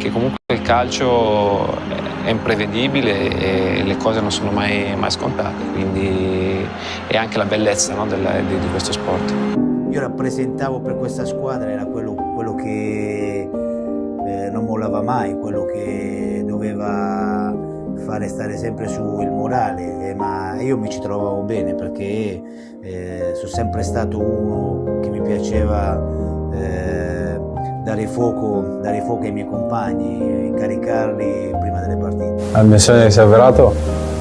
che comunque il calcio è imprevedibile e le cose non sono mai scontate, quindi è anche la bellezza, no, di questo sport. Io rappresentavo per questa squadra, era quello che non mollava mai, quello che doveva fare stare sempre su il morale, ma io mi ci trovavo bene perché sono sempre stato uno che mi piaceva dare fuoco ai miei compagni, incaricarli prima delle partite. Il mio sogno che si è avverato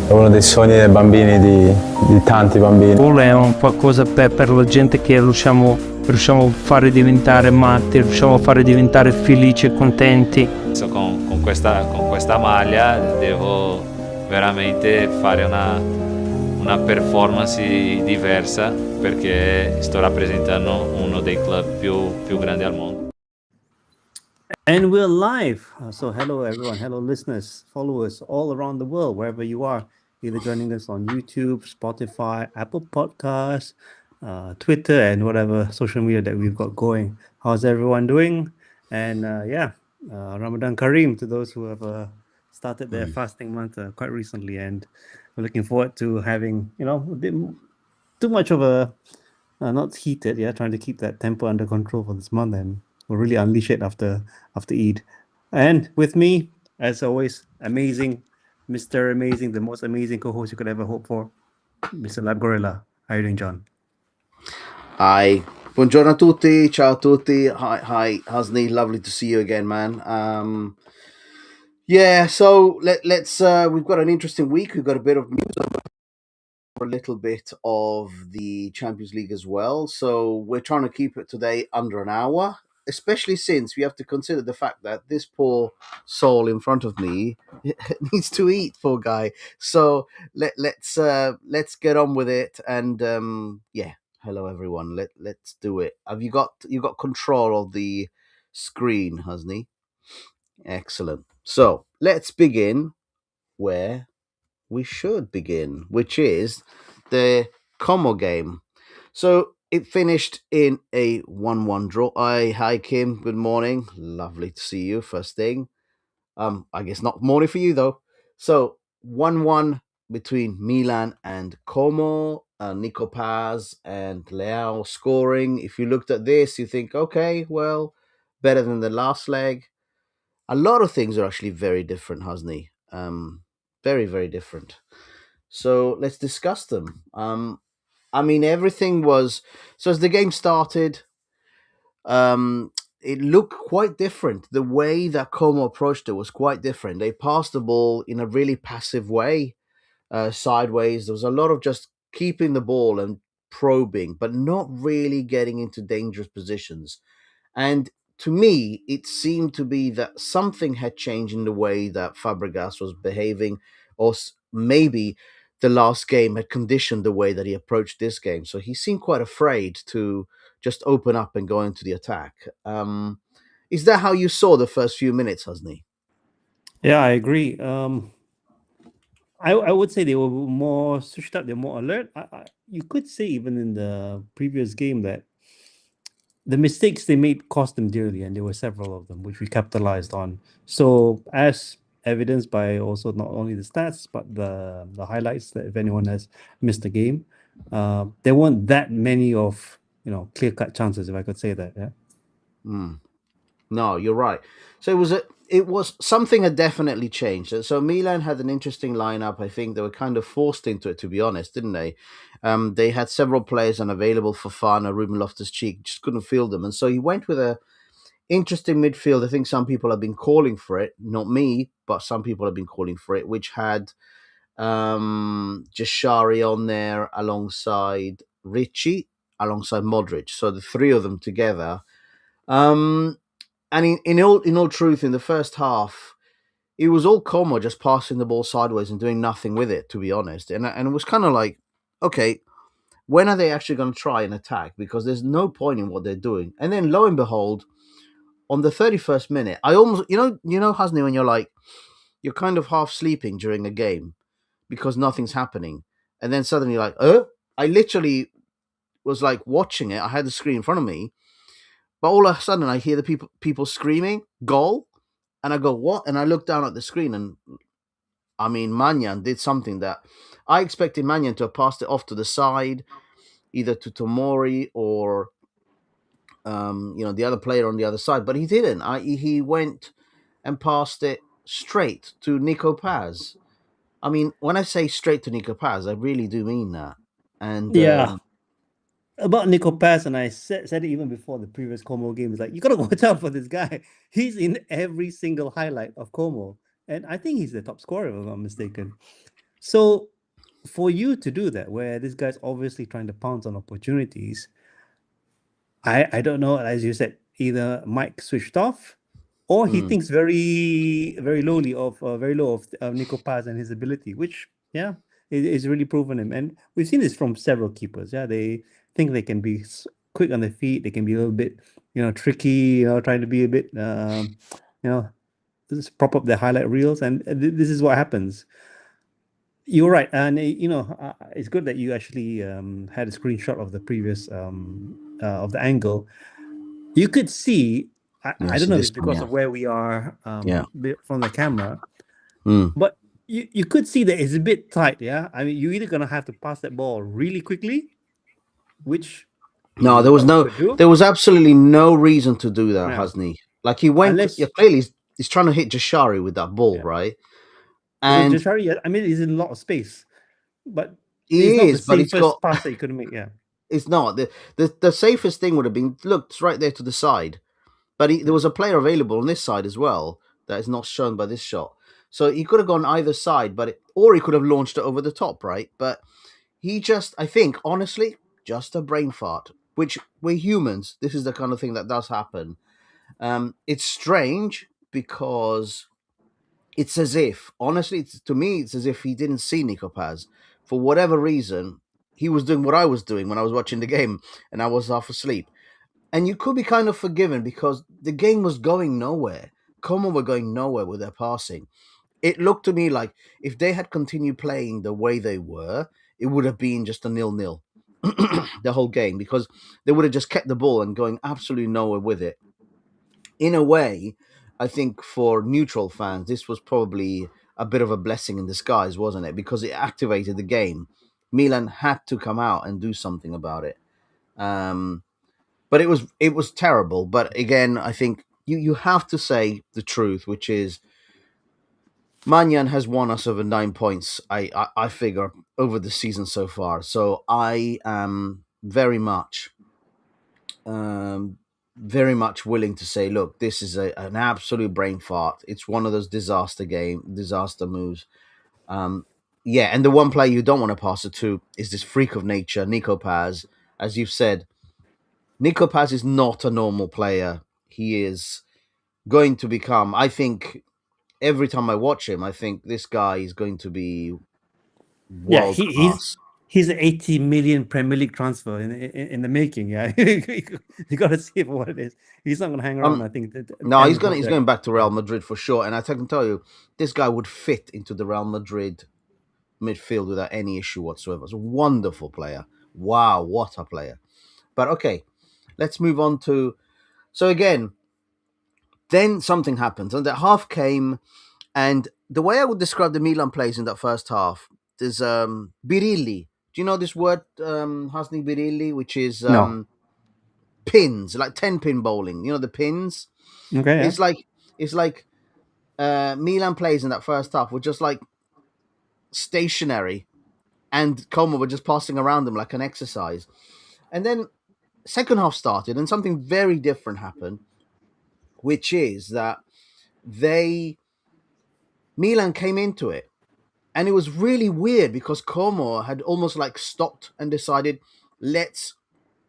è uno dei sogni dei bambini, di tanti bambini. È un qualcosa per la gente che riusciamo a fare diventare matti, riusciamo a fare diventare felici e contenti. Con questa maglia devo veramente fare una performance diversa perché sto rappresentando uno dei club più grandi al mondo. And we're live. So hello everyone, hello listeners, followers all around the world, wherever you are, either joining us on YouTube, Spotify, Apple Podcasts, Twitter, and whatever social media that we've got going. How's everyone doing? And Ramadan Kareem to those who have started their fasting month quite recently, and we're looking forward to having a bit too much of a not heated, trying to keep that temper under control for this month, and we'll really unleash it after Eid. And with me, as always, amazing, Mr. Amazing, the most amazing co-host you could ever hope for, Mr. Lab Gorilla. How are you doing, John? Hi. Buongiorno a tutti. Ciao a tutti. Hi, Hasni. Lovely to see you again, man. So let's we've got an interesting week. We've got a bit of news, a little bit of the Champions League as well. So we're trying to keep it today under an hour, especially since we have to consider the fact that this poor soul in front of me needs to eat, poor guy. So let's get on with it. And hello everyone. Let's do it. Have you got control of the screen, Hasni? Excellent. So let's begin where we should begin, which is the Como game. So it finished in a 1-1 draw. Hi Kim, good morning. Lovely to see you first thing. I guess not morning for you though. So 1-1 between Milan and Como. Nico Paz and Leao scoring. If you looked at this, you think, okay, well, better than the last leg. A lot of things are actually very different, Hasni. Very, very different. So let's discuss them. Everything was... So as the game started, it looked quite different. The way that Como approached it was quite different. They passed the ball in a really passive way, sideways. There was a lot of just keeping the ball and probing, but not really getting into dangerous positions. And to me, it seemed to be that something had changed in the way that Fabregas was behaving, or maybe the last game had conditioned the way that he approached this game. So he seemed quite afraid to just open up and go into the attack. Is that how you saw the first few minutes, Hasni? Yeah, I agree. I would say they were more switched up, they're more alert. You could say even in the previous game that the mistakes they made cost them dearly, and there were several of them, which we capitalized on. So as evidenced by also not only the stats, but the highlights, that if anyone has missed the game, there weren't that many of clear-cut chances, if I could say that. Yeah. No, you're right. So it was something had definitely changed. So Milan had an interesting lineup. I think they were kind of forced into it, to be honest, didn't they? They had several players unavailable. Fofana, Ruben Loftus-Cheek, just couldn't field them. And so he went with a interesting midfield. I think some people have been calling for it, not me, but some people have been calling for it, which had Jashari on there alongside Ricci, alongside Modric. So the three of them together. And in all truth, in the first half, it was all Como just passing the ball sideways and doing nothing with it, to be honest. And it was kind of like, okay, when are they actually going to try and attack? Because there's no point in what they're doing. And then lo and behold, on the 31st minute, I almost, Hasni, when you're kind of half sleeping during a game because nothing's happening. And then suddenly you're like, I literally was like watching it. I had the screen in front of me. But all of a sudden, I hear the people screaming, goal. And I go, what? And I look down at the screen, and I mean, Manyan did something that I expected Manyan to have passed it off to the side, either to Tomori or the other player on the other side, but he didn't. He went and passed it straight to Nico Paz. I mean, when I say straight to Nico Paz, I really do mean that. And Yeah. About Nico Pass, and I said it even before the previous Como game, is like, you gotta watch out for this guy. He's in every single highlight of Como. And I think he's the top scorer, if I'm not mistaken. So for you to do that, where this guy's obviously trying to pounce on opportunities, I don't know, as you said, either Mike switched off or he thinks very very low of Nico Paz and his ability, which is really proven him. And we've seen this from several keepers. Yeah, they think they can be quick on their feet. They can be a little bit tricky, trying to be a bit just prop up their highlight reels, and this is what happens. You're right, and it's good that you actually had a screenshot of the previous of the angle. You could see, I don't see know if this it's one, because yeah. of where we are Yeah. from the camera, Mm. but you could see that it's a bit tight. Yeah, I mean, you're either gonna have to pass that ball really quickly, which No, you probably could do, there was absolutely no reason to do that, yeah, Hasni. Like he went, unless clearly he's trying to hit Jashari with that ball, yeah, right? because And Jashari, I mean, he's in a lot of space, but it's he not the is, but it's got, safest pass that you could make. Yeah, it's not. The safest thing would have been, look, it's right there to the side. But there was a player available on this side as well that is not shown by this shot. So he could have gone either side, or he could have launched it over the top, right? But he just, I think, honestly, just a brain fart, which we're humans. This is the kind of thing that does happen. It's strange because it's as if, honestly, to me, it's as if he didn't see Nico Paz. For whatever reason, he was doing what I was doing when I was watching the game and I was half asleep. And you could be kind of forgiven because the game was going nowhere. Como were going nowhere with their passing. It looked to me like if they had continued playing the way they were, it would have been just a 0-0 the whole game, because they would have just kept the ball and going absolutely nowhere with it. In a way, I think for neutral fans, this was probably a bit of a blessing in disguise, wasn't it? Because it activated the game. Milan had to come out and do something about it. But it was terrible. But again, I think you have to say the truth, which is Manyan has won us over 9 points. I figure over the season so far. So I am very much willing to say, look, this is an absolute brain fart. It's one of those disaster moves. And the one player you don't want to pass it to is this freak of nature, Nico Paz. As you've said, Nico Paz is not a normal player. He is going to become, I think, every time I watch him, I think this guy is going to be yeah, world class. he's an 80 million Premier League transfer in the making. Yeah, you got to see it for what it is. He's not going to hang around. I think No, he's project. going back to Real Madrid for sure. And I can tell you, this guy would fit into the Real Madrid midfield without any issue whatsoever. He's a wonderful player. Wow, what a player! But okay, let's move on to. So again, then something happens, and that half came. And the way I would describe the Milan plays in that first half, there's Birilli. Do you know this word, Hasni Birilli, which is No. pins, like 10-pin bowling? You know the pins? Okay. Yeah. It's like Milan plays in that first half were just like stationary, and Como were just passing around them like an exercise. And then second half started, and something very different happened, which is that Milan came into it. And it was really weird because Como had almost like stopped and decided, let's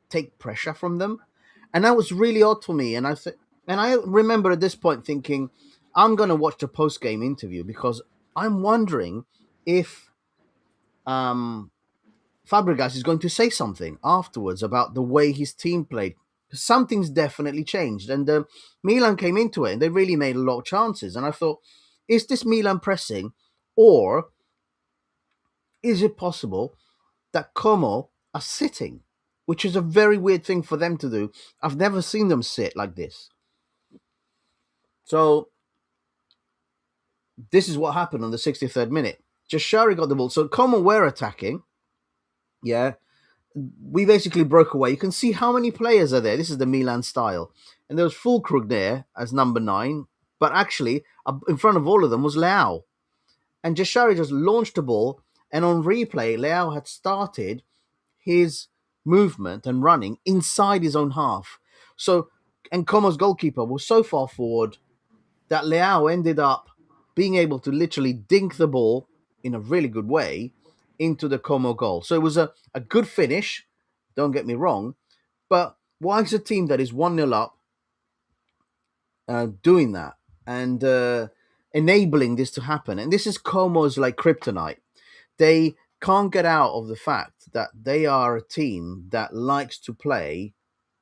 take pressure from them. And that was really odd for me. And I remember at this point thinking, I'm going to watch the post-game interview because I'm wondering if Fabregas is going to say something afterwards about the way his team played. Something's definitely changed. And Milan came into it and they really made a lot of chances. And I thought, is this Milan pressing, or is it possible that Como are sitting, which is a very weird thing for them to do? I've never seen them sit like this. So this is what happened on the 63rd minute. Jashari got the ball. So Como were attacking. Yeah. We basically broke away. You can see how many players are there. This is the Milan style. And there was Fulkrug there as number 9. But actually, in front of all of them was Leao. And Jashari just launched the ball. And on replay, Leao had started his movement and running inside his own half. So, and Como's goalkeeper was so far forward that Leao ended up being able to literally dink the ball in a really good way into the Como goal. So it was a good finish, don't get me wrong, but why is a team that is 1-0 up doing that and enabling this to happen? And this is Como's like kryptonite. They can't get out of the fact that they are a team that likes to play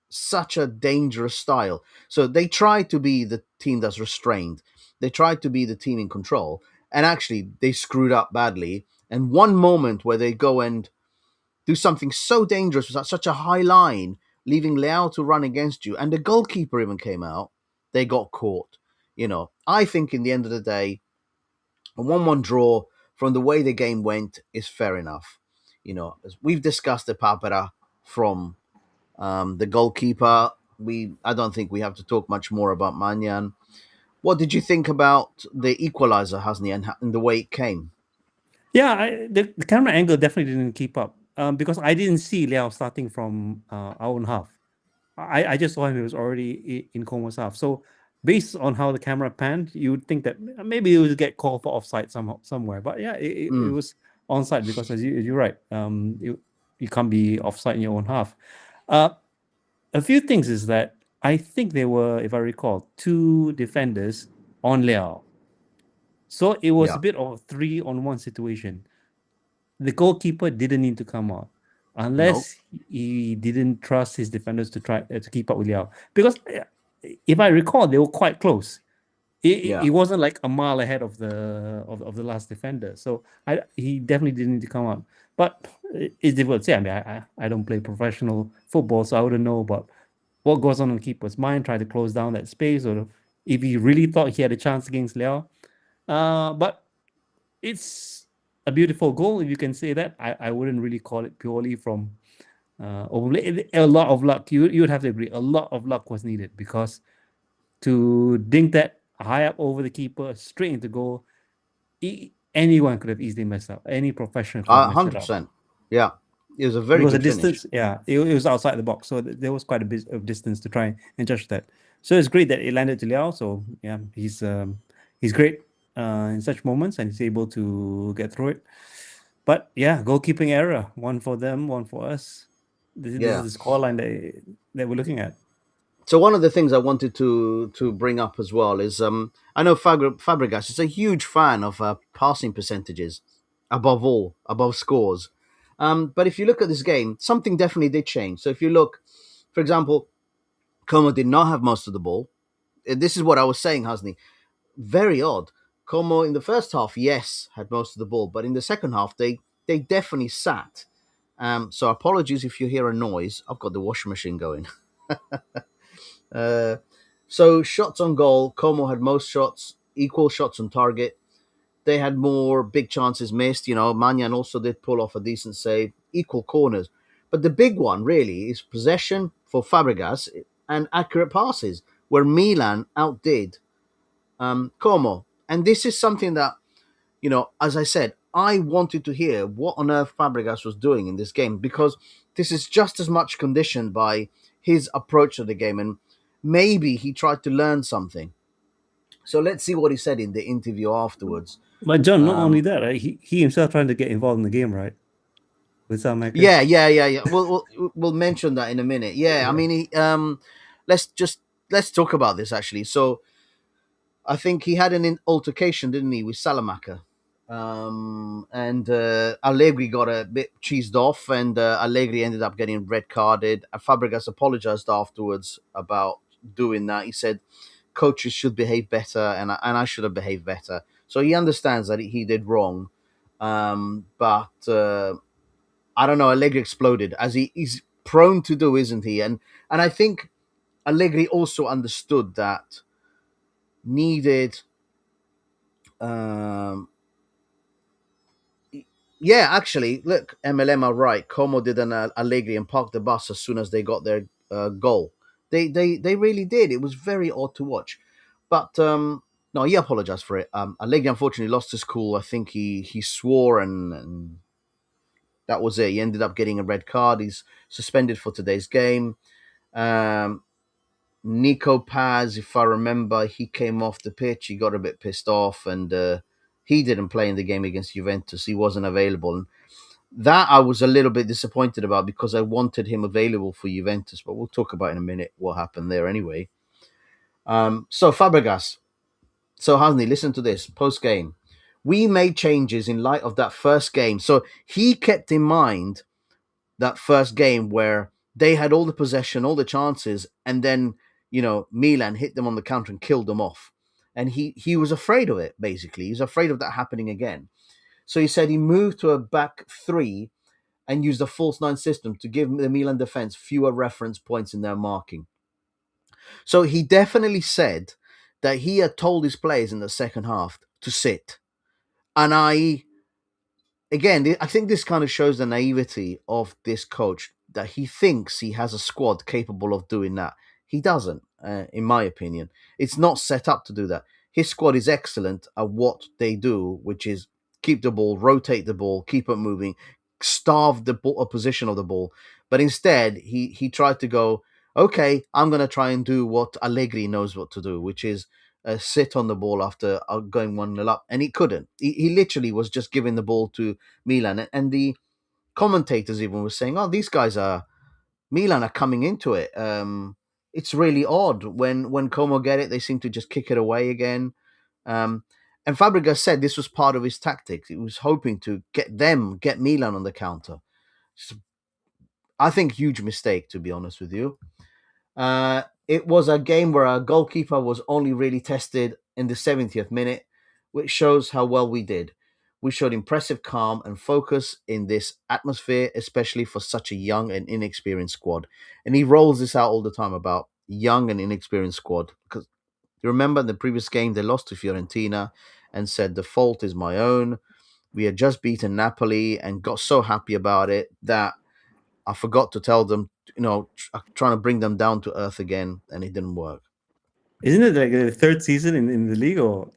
such a dangerous style. So they try to be the team that's restrained. They try to be the team in control. And actually, they screwed up badly. And one moment where they go and do something so dangerous with such a high line, leaving Leao to run against you, and the goalkeeper even came out, they got caught. I think in the end of the day, a 1-1 draw from the way the game went is fair enough. As we've discussed the papera from the goalkeeper, I don't think we have to talk much more about Manyan. What did you think about the equalizer, Hasni, and the way it came? Yeah, the camera angle definitely didn't keep up because I didn't see Liao starting from our own half. I just saw him; he was already in Como's half. So, based on how the camera panned, you would think that maybe it would get called for offside somewhere. But yeah, it was onside because as you're right, you can't be offside in your own half. A few things is that I think there were, if I recall, 2 defenders on Liao. So it was a bit of a 3-on-1 situation. The goalkeeper didn't need to come out unless he didn't trust his defenders to try to keep up with Liao. Because if I recall, they were quite close. It wasn't like a mile ahead of the last defender. So he definitely didn't need to come out. But it's difficult to say. I mean, I don't play professional football, so I wouldn't know about what goes on the keeper's mind, try to close down that space, or if he really thought he had a chance against Liao. But it's a beautiful goal, if you can say that. I wouldn't really call it purely from overplay. A lot of luck. You would have to agree. A lot of luck was needed because to dink that high up over the keeper straight into goal, anyone could have easily messed up. Any professional could have messed it up. 100%. Yeah, it was a very good distance. finish. Yeah, it was outside the box, so there was quite a bit of distance to try and judge that. So it's great that it landed to Liao. So yeah, he's great in such moments, and he's able to get through it. But yeah, goalkeeping error, one for them, one for us. This is the scoreline that we're looking at. So one of the things I wanted to bring up as well is I know Fabregas is a huge fan of passing percentages, above scores. But if you look at this game, something definitely did change. So if you look, for example, Como did not have most of the ball. This is what I was saying, Hasni. Very odd. Como in the first half, yes, had most of the ball, but in the second half, they definitely sat. So apologies if you hear a noise. I've got the washing machine going. So shots on goal, Como had most shots, equal shots on target. They had more big chances missed. Manyan also did pull off a decent save, equal corners. But the big one really is possession for Fabregas and accurate passes, where Milan outdid Como. And this is something that, as I said, I wanted to hear what on earth Fabregas was doing in this game, because this is just as much conditioned by his approach to the game, and maybe he tried to learn something. So let's see what he said in the interview afterwards. But John, not only that, right? He himself trying to get involved in the game, right? With some actors. Yeah. We'll mention that in a minute. Yeah. I mean, let's talk about this actually. So I think he had an altercation, didn't he, with Salamaker? And Allegri got a bit cheesed off, and Allegri ended up getting red carded. Fabregas apologized afterwards about doing that. He said coaches should behave better, and I should have behaved better. So he understands that he did wrong, but I don't know. Allegri exploded, as he's prone to do, isn't he? And I think Allegri also understood that needed Yeah, actually, look, MLM are right. Como did an Allegri and parked the bus as soon as they got their goal. They really did. It was very odd to watch. But no, he apologized for it. Allegri unfortunately lost his cool. I think he swore and that was it. He ended up getting a red card. He's suspended for today's game. Nico Paz, if I remember, he came off the pitch. He got a bit pissed off, and he didn't play in the game against Juventus. He wasn't available. And that I was a little bit disappointed about because I wanted him available for Juventus. But we'll talk about in a minute what happened there anyway. So Fabregas. So Hasni, listen to this post game. We made changes in light of that first game. So he kept in mind that first game where they had all the possession, all the chances, and then, Milan hit them on the counter and killed them off. And he was afraid of it, basically. He's afraid of that happening again. So he said he moved to a back three and used a false nine system to give the Milan defense fewer reference points in their marking. So he definitely said that he had told his players in the second half to sit. And I think this kind of shows the naivety of this coach, that he thinks he has a squad capable of doing that. He doesn't, in my opinion. It's not set up to do that. His squad is excellent at what they do, which is keep the ball, rotate the ball, keep it moving, starve the opposition of the ball. But instead, he tried to go, okay, I'm going to try and do what Allegri knows what to do, which is sit on the ball after going 1-0 up, and he couldn't. He literally was just giving the ball to Milan, and the commentators even were saying, "Oh, these guys Milan are coming into it." It's really odd when Como get it, they seem to just kick it away again. And Fabregas said this was part of his tactics. He was hoping to get Milan on the counter. I think huge mistake, to be honest with you. It was a game where our goalkeeper was only really tested in the 70th minute, which shows how well we did. We showed impressive calm and focus in this atmosphere, especially for such a young and inexperienced squad. And he rolls this out all the time about young and inexperienced squad. Because you remember in the previous game, they lost to Fiorentina and said, the fault is my own. We had just beaten Napoli and got so happy about it that I forgot to tell them, trying to bring them down to earth again, and it didn't work. Isn't it like the third season in the league? Or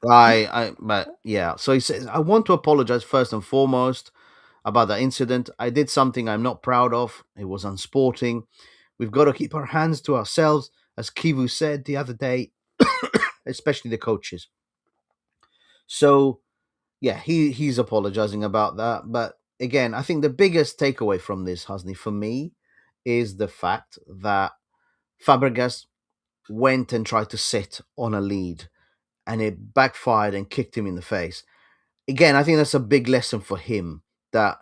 But yeah. So he says, I want to apologize first and foremost about that incident. I did something I'm not proud of. It was unsporting. We've got to keep our hands to ourselves, as Kivu said the other day, especially the coaches. So yeah, he's apologizing about that. But again, I think the biggest takeaway from this, Hasni, for me, is the fact that Fabregas went and tried to sit on a lead, and it backfired and kicked him in the face. Again, I think that's a big lesson for him, that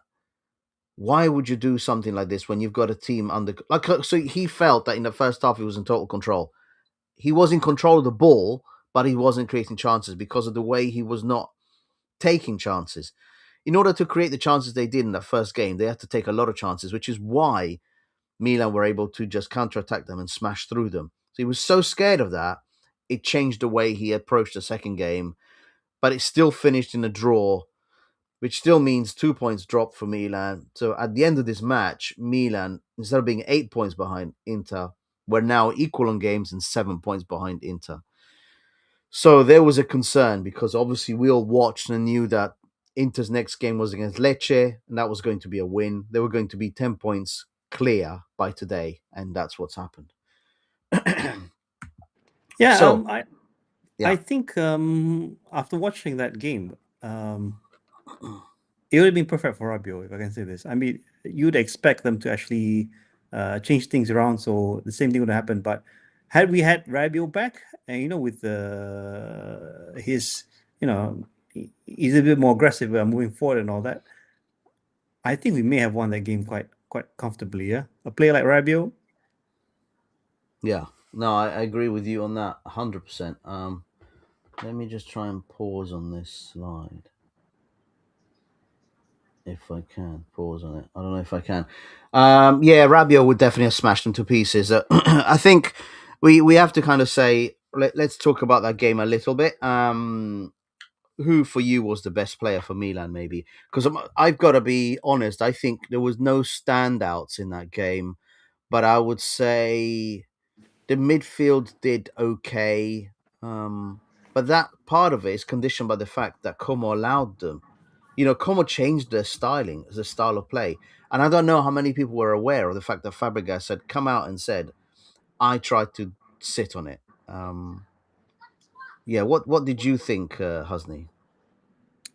why would you do something like this when you've got a team under... So he felt that in the first half he was in total control. He was in control of the ball, but he wasn't creating chances because of the way he was not taking chances. In order to create the chances they did in that first game, they had to take a lot of chances, which is why Milan were able to just counterattack them and smash through them. So he was so scared of that, it changed the way he approached the second game, but it still finished in a draw, which still means 2 points dropped for Milan. So at the end of this match, Milan, instead of being 8 points behind Inter, were now equal on games and 7 points behind Inter. So there was a concern because obviously we all watched and knew that Inter's next game was against Lecce, and that was going to be a win. They were going to be 10 points clear by today, and that's what's happened. yeah, So, I think after watching that game, it would have been perfect for Rabiot, if I can say this. I mean, you'd expect them to actually change things around, so the same thing would happen. But had we had Rabiot back, and with his, he's a bit more aggressive moving forward and all that, I think we may have won that game quite comfortably. Yeah, a player like Rabiot. Yeah, no, I agree with you on that 100%. Let me just try and pause on this slide. If I can pause on it, I don't know if I can. Yeah, Rabiot would definitely have smashed them to pieces. I think we have to kind of say let's talk about that game a little bit. Who for you was the best player for Milan, maybe? Because I've got to be honest. I think there was no standouts in that game, but I would say the midfield did okay. But that part of it is conditioned by the fact that Como allowed them. Como changed their styling, the style of play. And I don't know how many people were aware of the fact that Fabregas had come out and said, I tried to sit on it. Yeah, what did you think, Husney,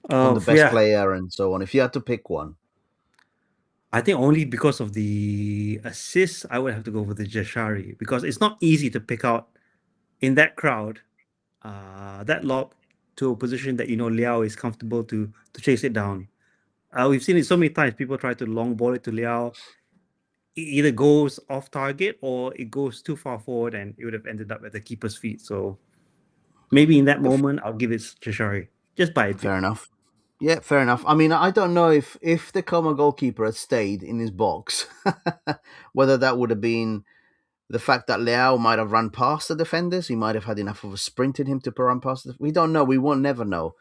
on the best Yeah, player and so on? If you had to pick one. I think only because of the assists, I would have to go with the Jashari because it's not easy to pick out in that crowd that lob to a position that Liao is comfortable to chase it down. We've seen it so many times. People try to long ball it to Liao. It either goes off target or it goes too far forward, and it would have ended up at the keeper's feet. So maybe in that moment, I'll give it Jashari just by a bit. Fair enough. Yeah, fair enough. I mean, I don't know if the Como goalkeeper had stayed in his box, whether that would have been the fact that Leao might have run past the defenders. He might have had enough of a sprint in him to run past. We don't know. We won't never know.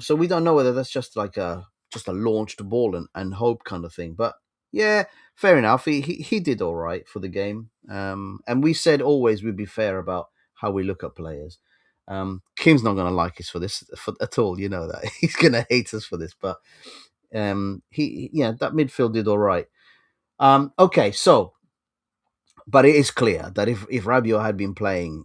So we don't know whether that's just like a launched ball and hope kind of thing. But yeah, fair enough. He did all right for the game. And we said always we'd be fair about how we look at players. Kim's not going to like us for this at all. You know that he's going to hate us for this. But that midfield did all right. Okay, so. But it is clear that if Rabiot had been playing,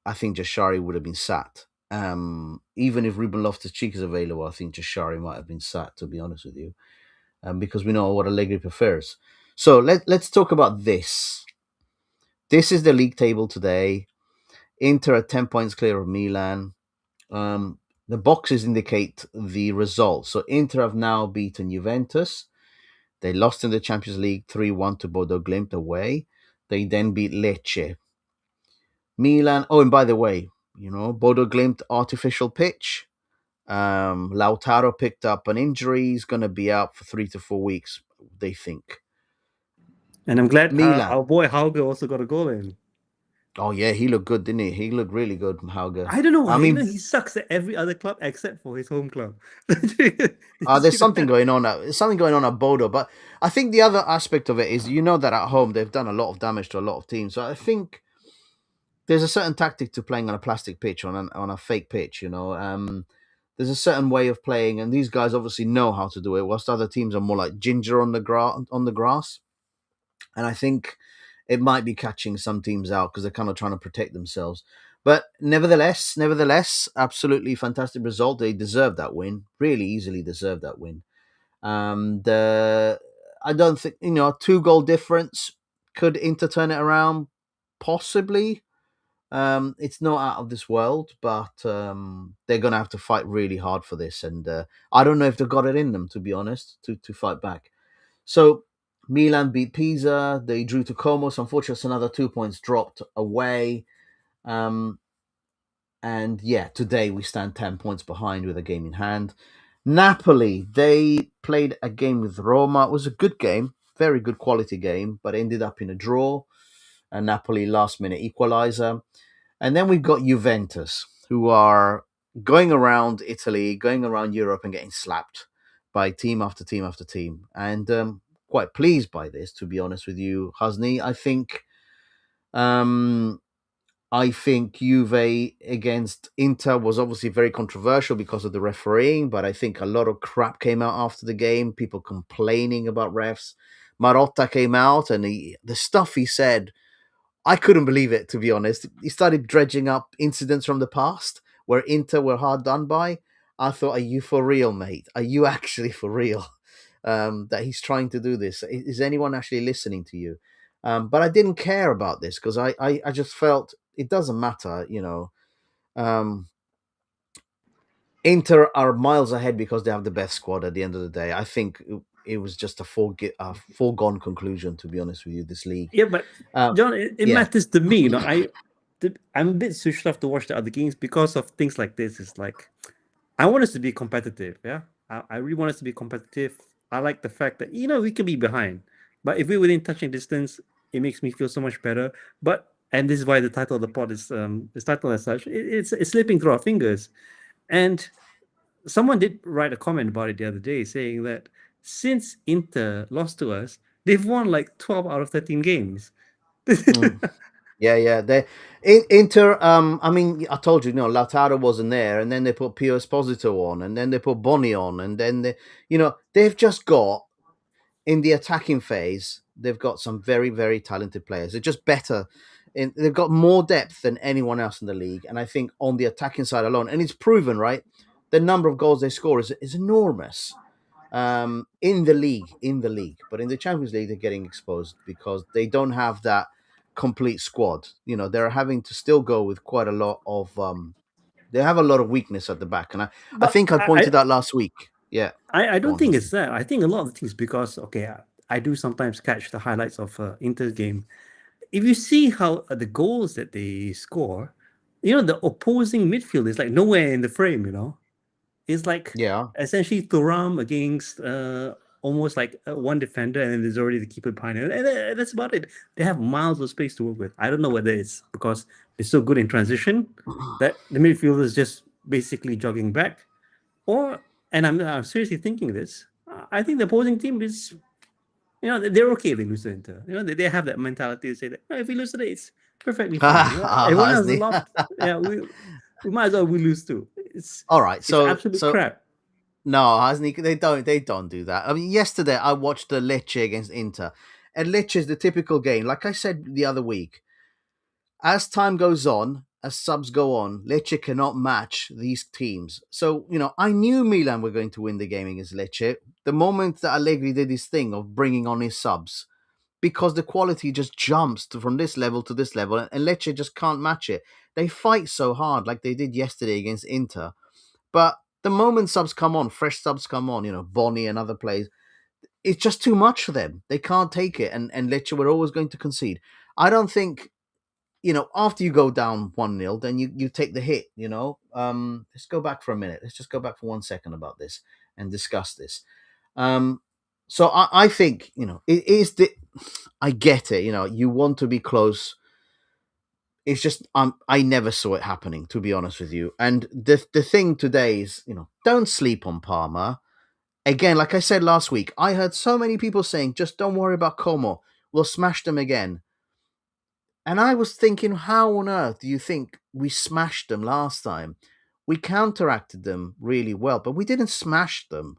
I think Jashari would have been sat. Even if Ruben Loftus-Cheek is available, I think Jashari might have been sat, to be honest with you, because we know what Allegri prefers. So let's talk about this. This is the league table today. Inter are 10 points clear of Milan. The boxes indicate the results. So Inter have now beaten Juventus. They lost in the Champions League 3-1 to Bodo Glimt away. They then beat Lecce. Milan. Oh, and by the way, Bodo Glimt artificial pitch. Lautaro picked up an injury. He's going to be out for 3 to 4 weeks, they think. And I'm glad Milan. our boy Hauge also got a goal in. Oh, yeah, he looked good, didn't he? He looked really good, Hauge. I don't know why. I mean, he sucks at every other club except for his home club. Did there's you something know going on. There's something going on at Bodo. But I think the other aspect of it is, that at home they've done a lot of damage to a lot of teams. So I think there's a certain tactic to playing on a plastic pitch, on a fake pitch. There's a certain way of playing, and these guys obviously know how to do it. Whilst other teams are more like ginger on the grass, and I think it might be catching some teams out because they're kind of trying to protect themselves. But nevertheless, absolutely fantastic result. They deserved that win. Really easily deserved that win. And I don't think, a 2-goal difference. Could Inter turn it around? Possibly. It's not out of this world, but they're going to have to fight really hard for this. And I don't know if they've got it in them, to be honest, to fight back. So Milan beat Pisa. They drew to Como. So unfortunately, it's another 2 points dropped away. And yeah, today we stand 10 points behind with a game in hand. Napoli, they played a game with Roma. It was a good game, very good quality game, but ended up in a draw. And Napoli last-minute equalizer. And then we've got Juventus, who are going around Italy, going around Europe and getting slapped by team after team after team. And quite pleased by this, to be honest with you, Husney. I think Juve against Inter was obviously very controversial because of the refereeing, but I think a lot of crap came out after the game, people complaining about refs. Marotta came out and the stuff he said, I couldn't believe it, to be honest. He started dredging up incidents from the past where Inter were hard done by. I thought, are you for real, mate? Are you actually for real? That he's trying to do this? Is anyone actually listening to you? But I didn't care about this because I just felt it doesn't matter, Inter are miles ahead because they have the best squad at the end of the day. I think it was just a foregone conclusion, to be honest with you, this league. Yeah, but John, it yeah. matters to me. I'm a bit switched off to watch the other games because of things like this. It's like I want us to be competitive. Yeah, I really want us to be competitive. I like the fact that we can be behind, but if we're within touching distance, it makes me feel so much better. But and this is why the title of the pod is titled as such. It's slipping through our fingers, and someone did write a comment about it the other day, saying that since Inter lost to us, they've won like 12 out of 13 games. Yeah. They Inter. I mean, I told you, Lautaro wasn't there, and then they put Pio Esposito on, and then they put Boni on, and then they've just got in the attacking phase. They've got some very, very talented players. They're just better. They've got more depth than anyone else in the league, and I think on the attacking side alone, and it's proven, right? The number of goals they score is enormous. In the league, but in the Champions League, they're getting exposed because they don't have that complete squad. They're having to still go with quite a lot of. They have a lot of weakness at the back, and I But think I pointed out last week. Yeah, I go don't on, think Hassan. it's that. I think a lot of the things because I do sometimes catch the highlights of Inter's game. If you see how the goals that they score, the opposing midfield is like nowhere in the frame. It's like Yeah. essentially Thuram against almost like one defender, and then there's already the keeper behind it, and that's about it. They have miles of space to work with. I don't know whether it's because they're so good in transition that the midfield is just basically jogging back, or and I'm seriously thinking this. I think the opposing team is, they're okay if they lose to Inter. They have that mentality to say that, "Oh, if we lose today, it's perfectly fine." Everyone else Hasn't is he? lost. Yeah, we might as well we lose too. All right. It's So absolute crap. no, hasn't he? They don't do that. I mean, yesterday I watched the Lecce against Inter, and Lecce is the typical game. Like I said the other week, as time goes on, as subs go on, Lecce cannot match these teams. So, I knew Milan were going to win the game against Lecce the moment that Allegri did his thing of bringing on his subs, because the quality just jumps from this level to this level, and Lecce just can't match it. They fight so hard like they did yesterday against Inter. But the moment subs come on, fresh subs come on, Boni and other players, it's just too much for them. They can't take it, and Lecce were always going to concede. I don't think after you go down 1-0, then you take the hit, Let's go back for a minute. Let's just go back for 1 second about this and discuss this. So I think, it is I get it, you want to be close. It's just, I never saw it happening, to be honest with you. And the thing today is, don't sleep on Parma. Again, like I said last week, I heard so many people saying, just don't worry about Como. We'll smash them again. And I was thinking, how on earth do you think we smashed them last time? We counteracted them really well, but we didn't smash them.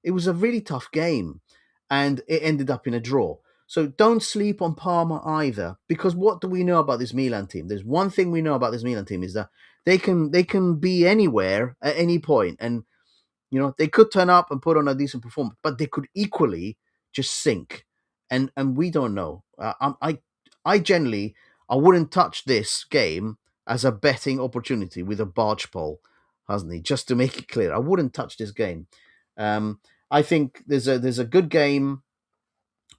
It was a really tough game, and it ended up in a draw. So don't sleep on Parma either, because what do we know about this Milan team? There's one thing we know about this Milan team is that they can be anywhere at any point, and they could turn up and put on a decent performance, but they could equally just sink, and we don't know. I generally I wouldn't touch this game as a betting opportunity with a barge pole, hasn't he? Just to make it clear, I wouldn't touch this game. I think there's a good game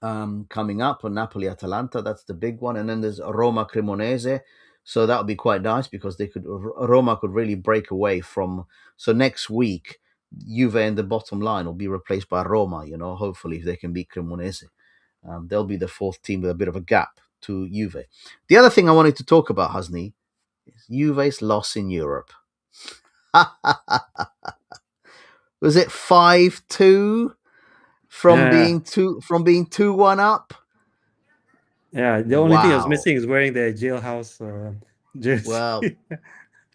coming up on Napoli Atalanta. That's the big one, and then there's Roma Cremonese. So that would be quite nice because Roma could really break away from. So next week, Juve in the bottom line will be replaced by Roma. Hopefully if they can beat Cremonese, they'll be the fourth team with a bit of a gap to Juve. The other thing I wanted to talk about, Hasni, is Juve's loss in Europe. Was it 5-2 from being 2-1 up? Yeah, the only thing I was missing is wearing the jailhouse jersey. Well,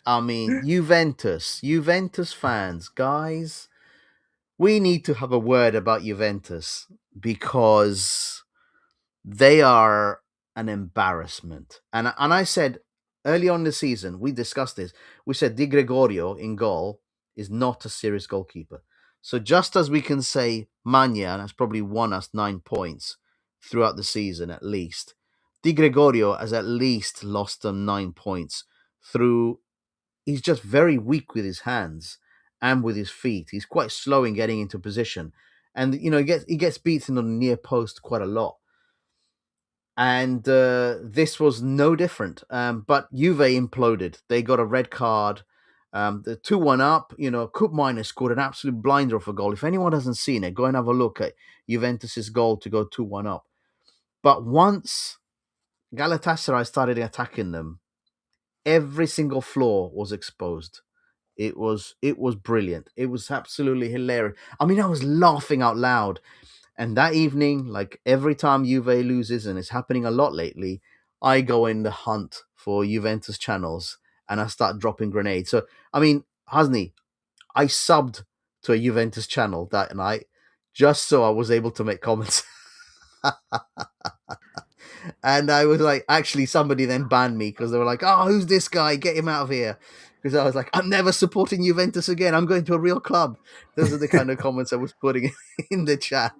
I mean, Juventus fans, guys, we need to have a word about Juventus because they are an embarrassment. And I said early on in the season, we discussed this. We said Di Gregorio in goal is not a serious goalkeeper. So just as we can say Magnan has probably won us 9 points throughout the season at least, Di Gregorio has at least lost them 9 points through. He's just very weak with his hands and with his feet. He's quite slow in getting into position. And, he gets beaten on the near post quite a lot. And this was no different. But Juve imploded. They got a red card. The 2-1 up, Koopmeiners scored an absolute blinder of a goal. If anyone hasn't seen it, go and have a look at Juventus's goal to go 2-1 up. But once Galatasaray started attacking them. Every single flaw was exposed. It was brilliant. It was absolutely hilarious. I mean, I was laughing out loud. And that evening, like every time Juve loses, and it's happening a lot lately, I go in the hunt for Juventus channels and I start dropping grenades. So, I mean, Hasni, I subbed to a Juventus channel that night just so I was able to make comments. And I was like, actually, somebody then banned me because they were like, oh, who's this guy? Get him out of here. Because I was like, I'm never supporting Juventus again. I'm going to a real club. Those are the kind of comments I was putting in the chat.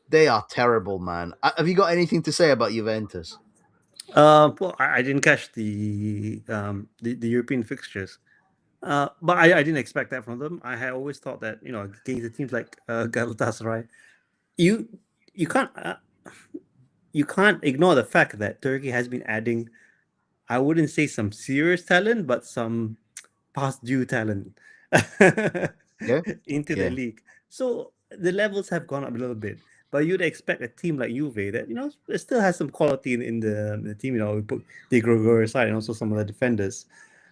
They are terrible, man. Have you got anything to say about Juventus? Well, I didn't catch the European fixtures, but I didn't expect that from them. I had always thought that against the teams like Galatasaray, you you can't you can't ignore the fact that Turkey has been adding, I wouldn't say some serious talent, but some past due talent Yeah, into the yeah. league. So the levels have gone up a little bit. But you'd expect a team like Juve that it still has some quality in the team. We put the Gregor aside and also some of the defenders.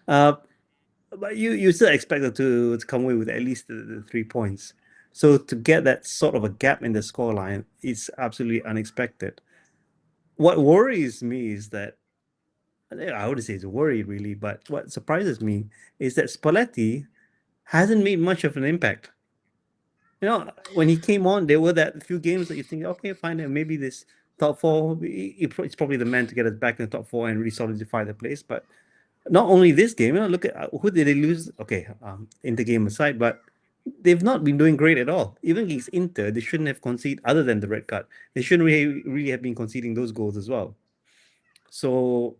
But you still expect them to come away with at least the 3 points. So to get that sort of a gap in the scoreline is absolutely unexpected. What worries me is that I wouldn't say it's a worry really, but what surprises me is that Spalletti hasn't made much of an impact. When he came on, there were that few games that you think, okay, fine, and maybe this top four, it's probably the man to get us back in the top four and really solidify the place. But not only this game, look at who did they lose? Okay, Inter game aside, but they've not been doing great at all. Even against Inter, they shouldn't have conceded, other than the red card, they shouldn't really have been conceding those goals as well. So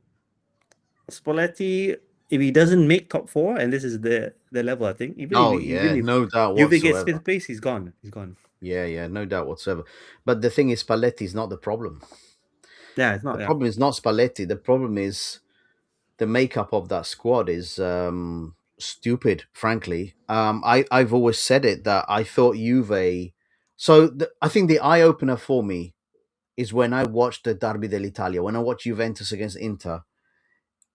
Spalletti, if he doesn't make top four, and this is the level, I think, even if no doubt Juve gets whatsoever. fifth place, he's gone. He's gone. Yeah, no doubt whatsoever. But the thing is, Spalletti is not the problem. Yeah, it's not. The problem is not Spalletti. The problem is the makeup of that squad is stupid, frankly. I've always said it that I thought Juve. So I think the eye opener for me is when I watched the Derby dell'Italia, when I watched Juventus against Inter.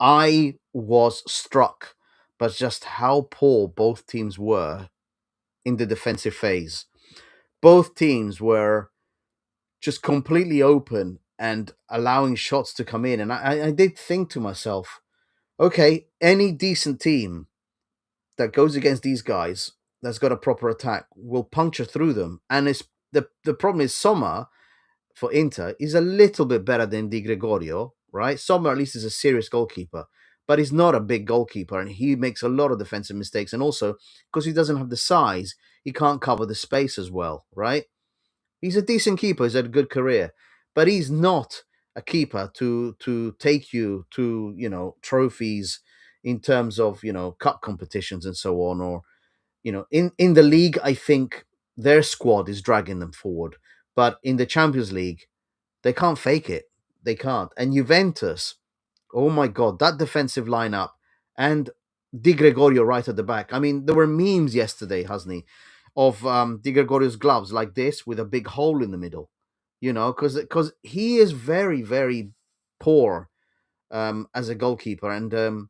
I was struck by just how poor both teams were in the defensive phase. Both teams were just completely open and allowing shots to come in. And I did think to myself, okay, any decent team that goes against these guys that's got a proper attack will puncture through them. And it's the problem is Sommer for Inter is a little bit better than Di Gregorio, right? Sommer at least is a serious goalkeeper, but he's not a big goalkeeper and he makes a lot of defensive mistakes. And also because he doesn't have the size, he can't cover the space as well, right? He's a decent keeper. He's had a good career, but he's not a keeper to take you to trophies in terms of cup competitions and so on. Or in the league, I think their squad is dragging them forward, but in the Champions League, they can't fake it. They can't. And Juventus, oh my God, that defensive lineup and Di Gregorio right at the back. I mean, there were memes yesterday, Hasni, of Di Gregorio's gloves like this with a big hole in the middle, because he is very, very poor as a goalkeeper. And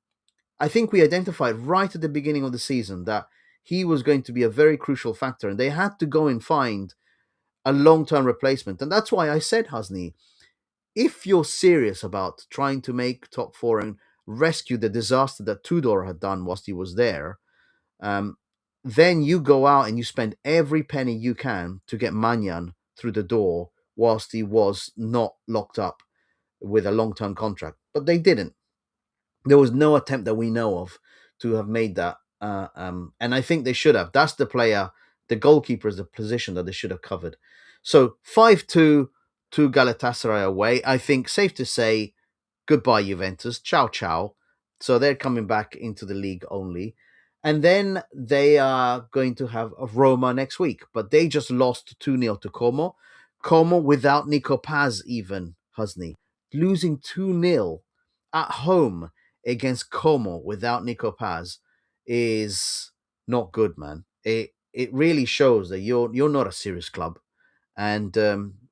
I think we identified right at the beginning of the season that he was going to be a very crucial factor, and they had to go and find a long-term replacement. And that's why I said, Hasni, if you're serious about trying to make top four and rescue the disaster that Tudor had done whilst he was there, then you go out and you spend every penny you can to get Manyan through the door whilst he was not locked up with a long-term contract. But they didn't. There was no attempt that we know of to have made that. And I think they should have. That's the player, the goalkeeper is the position that they should have covered. So 5-2 to Galatasaray away. I think safe to say goodbye Juventus. Ciao, ciao. So they're coming back into the league only. And then they are going to have Roma next week. But they just lost 2-0 to Como. Como without Nico Paz even, Husney. Losing 2-0 at home against Como without Nico Paz is not good, man. It really shows that you're not a serious club. And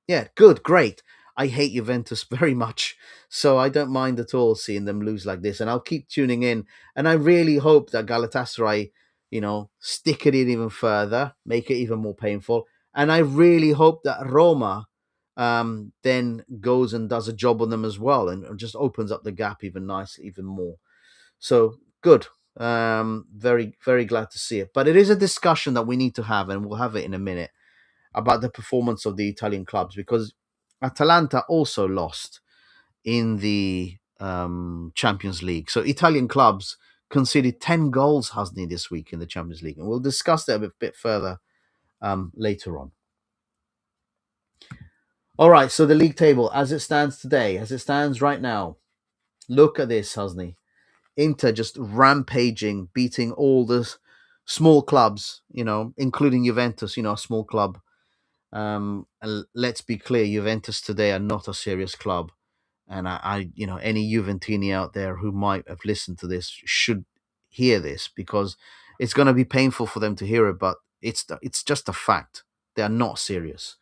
yeah, good, great. I hate Juventus very much, so I don't mind at all seeing them lose like this. And I'll keep tuning in. And I really hope that Galatasaray, stick it in even further, make it even more painful. And I really hope that Roma then goes and does a job on them as well, and just opens up the gap even nicely, even more. So good. Very, very glad to see it. But it is a discussion that we need to have, and we'll have it in a minute, about the performance of the Italian clubs, because Atalanta also lost in the Champions League. So Italian clubs conceded 10 goals, Hasni, this week in the Champions League. And we'll discuss that a bit further later on. All right, so the league table as it stands today, as it stands right now. Look at this, Hasni. Inter just rampaging, beating all the small clubs, including Juventus, a small club. And let's be clear, Juventus today are not a serious club. And I any Juventini out there who might have listened to this should hear this, because it's going to be painful for them to hear it, but it's just a fact. They are not serious.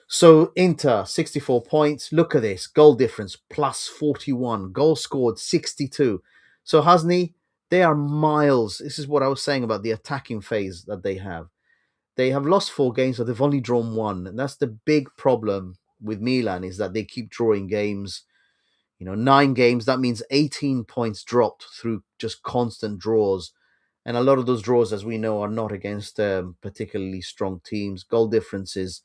So Inter, 64 points. Look at this. Goal difference, plus 41. Goal scored, 62. So Hasni, they are miles. This is what I was saying about the attacking phase that they have. They have lost 4 games, but they've only drawn 1. And that's the big problem with Milan, is that they keep drawing games. 9 games, that means 18 points dropped through just constant draws. And a lot of those draws, as we know, are not against particularly strong teams. Goal differences,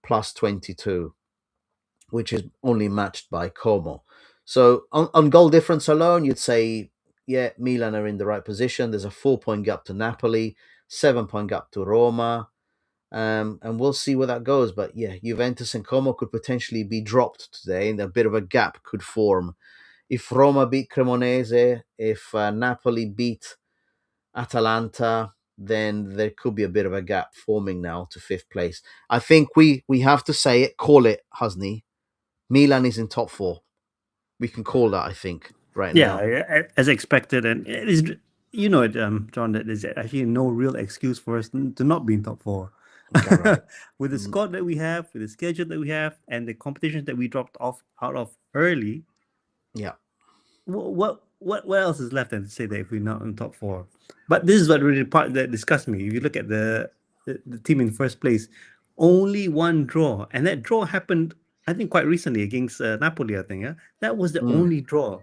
plus 22, which is only matched by Como. So on goal difference alone, you'd say, yeah, Milan are in the right position. There's a 4-point gap to Napoli, 7-point gap to Roma, and we'll see where that goes. But yeah, Juventus and Como could potentially be dropped today, and a bit of a gap could form. If Roma beat Cremonese, if Napoli beat Atalanta, then there could be a bit of a gap forming now to 5th place. I think we have to say it, call it, Hasni. Milan is in top 4. We can call that, I think, right now. Yeah, as expected, and it is, John, that there's actually no real excuse for us to not be in top 4. Okay, right. With the squad that we have, with the schedule that we have, and the competitions that we dropped out of early. Yeah. What else is left then to say that if we're not in top 4? But this is what really part that disgusts me. If you look at the team in first place, only 1 draw, and that draw happened, I think, quite recently against Napoli. I think, yeah, that was the only draw.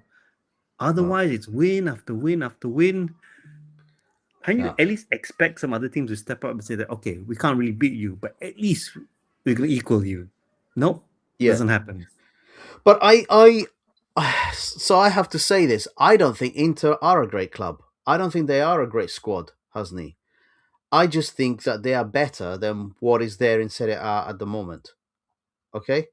Otherwise, it's win after win after win. I need to at least expect some other teams to step up and say that, okay, we can't really beat you, but at least we're gonna equal you. Nope, doesn't happen. But so I have to say this. I don't think Inter are a great club. I don't think they are a great squad, Hasni. I just think that they are better than what is there in Serie A at the moment. Okay?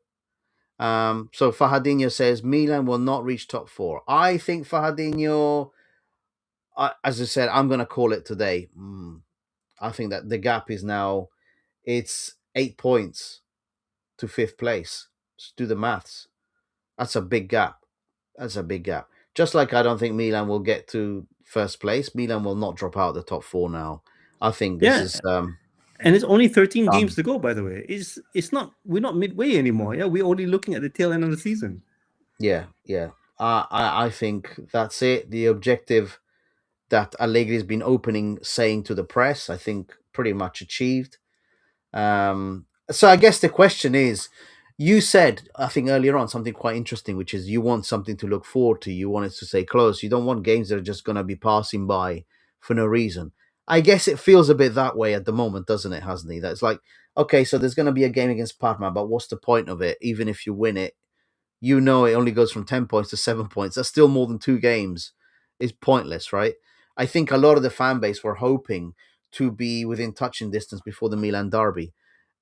So Fahadinho says Milan will not reach top 4. I think Fahadinho, as I said, I'm going to call it today. I think that the gap is now, it's 8 points to 5th place. Just do the maths. That's a big gap. Just like I don't think Milan will get to 1st place. Milan will not drop out the top 4 now. I think this is... and it's only 13 games to go, by the way. It's not, we're not midway anymore. Yeah, we're only looking at the tail end of the season. Yeah. I think that's it. The objective that Allegri has been saying to the press, I think pretty much achieved. So I guess the question is, you said, I think earlier on, something quite interesting, which is you want something to look forward to. You want it to stay close. You don't want games that are just going to be passing by for no reason. I guess it feels a bit that way at the moment, doesn't it, Hasni? That's like, okay, so there's going to be a game against Parma, but what's the point of it? Even if you win it, it only goes from 10 points to 7 points. That's still more than 2 games. It's pointless, right? I think a lot of the fan base were hoping to be within touching distance before the Milan derby,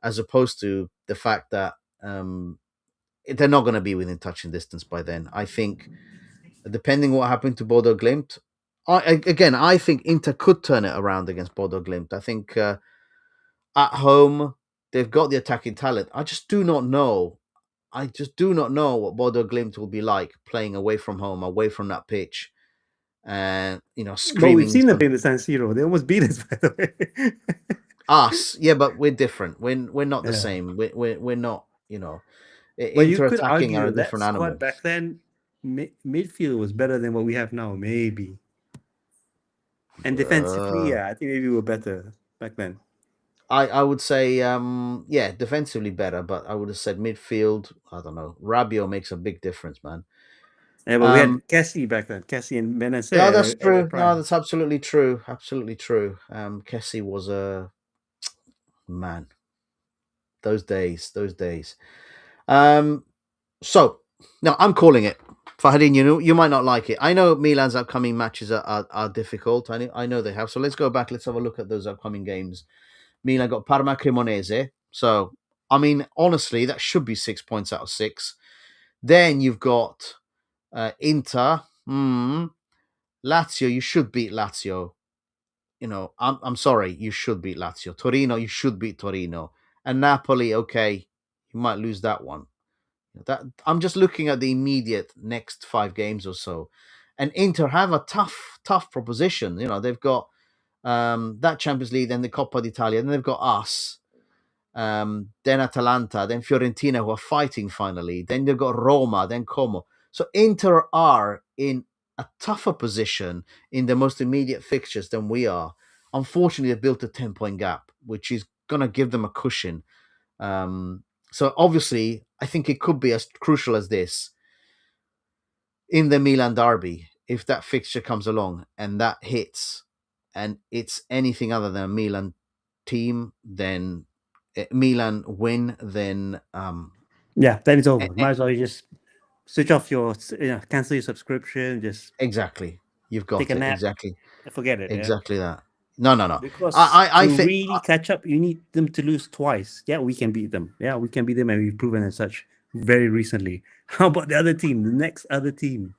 as opposed to the fact that they're not going to be within touching distance by then. I think, depending what happened to Bodo Glimt, I think Inter could turn it around against Bodo Glimt. I think at home, they've got the attacking talent. I just do not know what Bodo Glimt will be like playing away from home, away from that pitch. And, screaming. But we've seen them play in the San Siro. They almost beat us, by the way. Us, yeah, but we're different. We're not the same. We're not, But you Inter could attacking are argue a that that different animal. squad back then, midfield was better than what we have now, maybe. And defensively, yeah, I think maybe we were better back then. I would say, yeah, defensively better, but I would have said midfield. I don't know. Rabiot makes a big difference, man. Yeah, but we had Cassie back then, Cassie and Benacer No, that's at their true. No, prime. that's absolutely true. Absolutely true. Kessie was a man. Those days, those days. So now I'm calling it. Fahadin, you might not like it. I know Milan's upcoming matches are difficult. I know they have. So let's go back. Let's have a look at those upcoming games. Milan got Parma Cremonese. So, I mean, honestly, that should be 6 points out of 6. Then you've got Inter. Lazio, you should beat Lazio. I'm sorry, you should beat Lazio. Torino, you should beat Torino. And Napoli, okay, you might lose that one. That I'm just looking at the immediate next 5 games or so. And Inter have a tough proposition. They've got that Champions League, then the Coppa d'Italia, then they've got us, then Atalanta, then Fiorentina, who are fighting finally. Then they've got Roma, then Como. So Inter are in a tougher position in the most immediate fixtures than we are. Unfortunately, they've built a 10-point gap, which is going to give them a cushion. So obviously, I think it could be as crucial as this in the Milan derby if that fixture comes along and that hits, and it's anything other than a Milan team, then Milan win, then Yeah, then it's over. Might as well you just switch off your, cancel your subscription, just exactly, you've take got a it, nap, forget it. Yeah. exactly that. No. Because I to think really catch up, you need them to lose twice. Yeah, we can beat them. Yeah, we can beat them, and we've proven as such very recently. How about the other team, the next other team?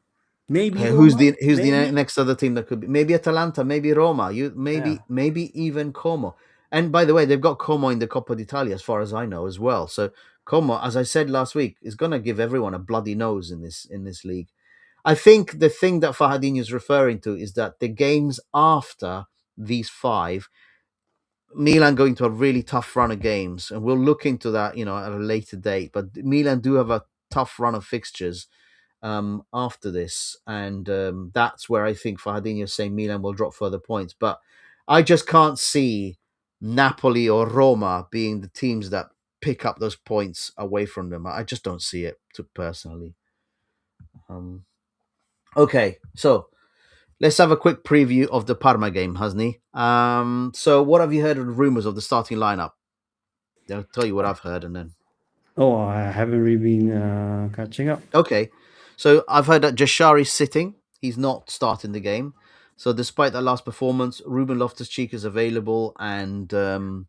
Maybe who's Roma. the next other team that could be? Maybe Atalanta, maybe Roma. Yeah. Maybe even Como. And by the way, they've got Como in the Coppa d'Italia, as far as I know, as well. So Como, as I said last week, is going to give everyone a bloody nose in this league. I think the thing that Fahadinho is referring to is that the games after these 5, Milan going to a really tough run of games, and we'll look into that, at a later date. But Milan do have a tough run of fixtures after this, and that's where I think Fahadinho is saying Milan will drop further points. But I just can't see Napoli or Roma being the teams that pick up those points away from them. I just don't see it, personally. Okay, so let's have a quick preview of the Parma game, Hasni. So what have you heard of the rumors of the starting lineup? I'll tell you what I've heard, and then. Oh, I haven't really been catching up. Okay, so I've heard that Jashari's sitting. He's not starting the game. So despite that last performance, Ruben Loftus-Cheek is available, and Rabiot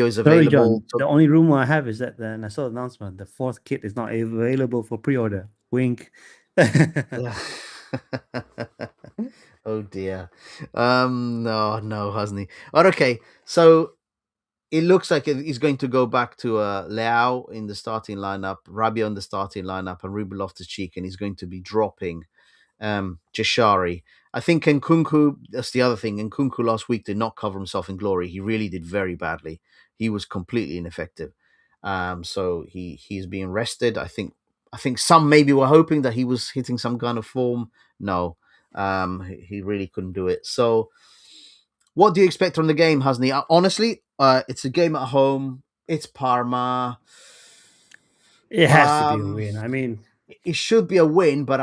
is Sorry, available. John. The only rumor I have is that and I saw the announcement, the 4th kit is not available for pre-order. Wink. Oh dear. No, hasn't he? But okay, so it looks like he's going to go back to Leao in the starting lineup, Rabiot in the starting lineup, and Ruben Loftus-Cheek, and he's going to be dropping Jashari. I think Nkunku, that's the other thing. Nkunku last week did not cover himself in glory. He really did very badly. He was completely ineffective. So he's being rested. I think some maybe were hoping that he was hitting some kind of form. No, he really couldn't do it. So what do you expect from the game, Hasni? Honestly, it's a game at home. It's Parma. It has to be a win. I mean, it should be a win, but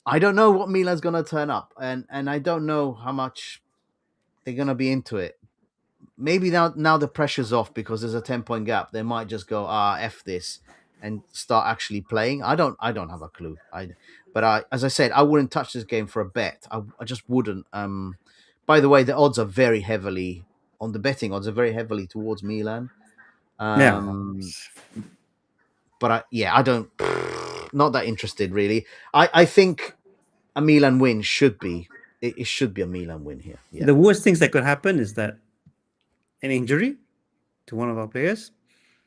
I don't know what Milan's going to turn up, and I don't know how much they're going to be into it. Maybe now the pressure's off because there's a 10-point gap. They might just go, F this, and start actually playing. I don't have a clue. As I said, I wouldn't touch this game for a bet. I just wouldn't. By the way, the odds are very heavily on the betting odds are very heavily towards Milan. yeah. But I don't. Not that interested, really. I think a Milan win should be. It should be a Milan win here. Yeah. The worst things that could happen is that an injury to one of our players.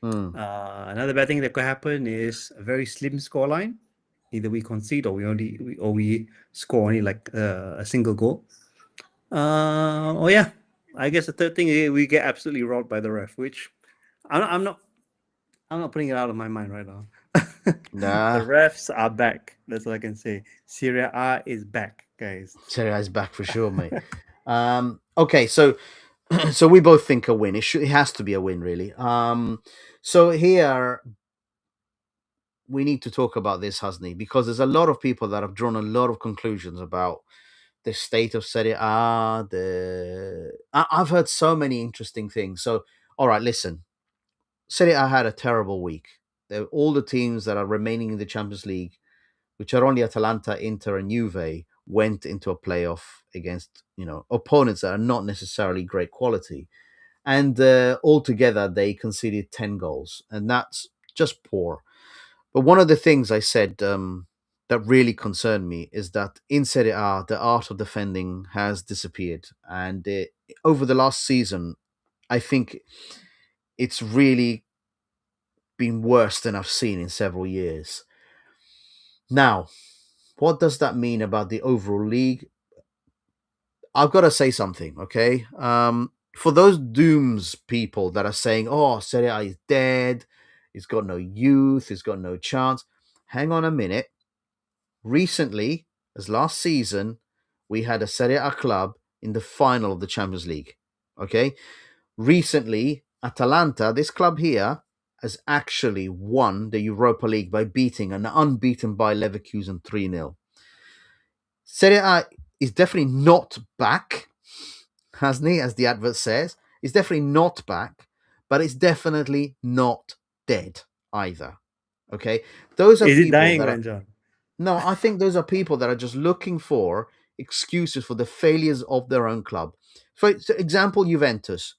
Another bad thing that could happen is a very slim scoreline. Either we concede or we score only like a single goal. I guess the third thing is we get absolutely robbed by the ref, which I'm not I'm not putting it out of my mind right now. Nah. The refs are back. That's all I can say. Serie A is back, guys. Serie A is back for sure, mate. Okay, so so we both think a win. It has to be a win, really. So here we need to talk about this, Hasni, because there's a lot of people that have drawn a lot of conclusions about the state of Serie A. I've heard so many interesting things. So, all right, listen. Serie A had a terrible week. All the teams that are remaining in the Champions League, which are only Atalanta, Inter, and Juve, went into a playoff against opponents that are not necessarily great quality, and altogether they conceded 10 goals, and that's just poor. But one of the things I said that really concerned me is that in Serie A, the art of defending has disappeared. And over the last season, I think it's really been worse than I've seen in several years. Now, what does that mean about the overall league? I've got to say something, okay? For those dooms people that are saying, oh, Serie A is dead, it's got no youth, it's got no chance. Hang on a minute. Recently, as last season, we had a Serie A club in the final of the Champions League. Okay. Recently, Atalanta, this club here, has actually won the Europa League by beating an unbeaten Bayer Leverkusen 3-0. Serie A is definitely not back, hasn't he? As the advert says, it's definitely not back, but it's definitely not dead either. Okay. Those are Is it people dying, that are. Ranjan? No, I think those are people that are just looking for excuses for the failures of their own club. For example, Juventus.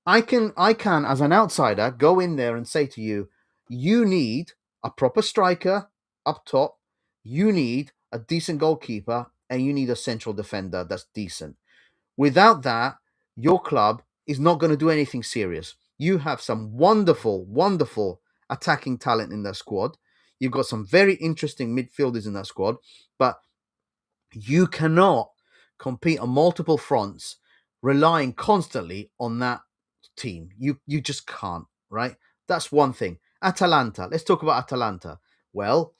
I can, as an outsider, go in there and say to you, you need a proper striker up top, you need a decent goalkeeper, and you need a central defender that's decent. Without that, your club is not going to do anything serious. You have some wonderful, wonderful attacking talent in that squad. You've got some very interesting midfielders in that squad, but you cannot compete on multiple fronts relying constantly on that team. You just can't, right? That's one thing. Atalanta. Let's talk about Atalanta. Well,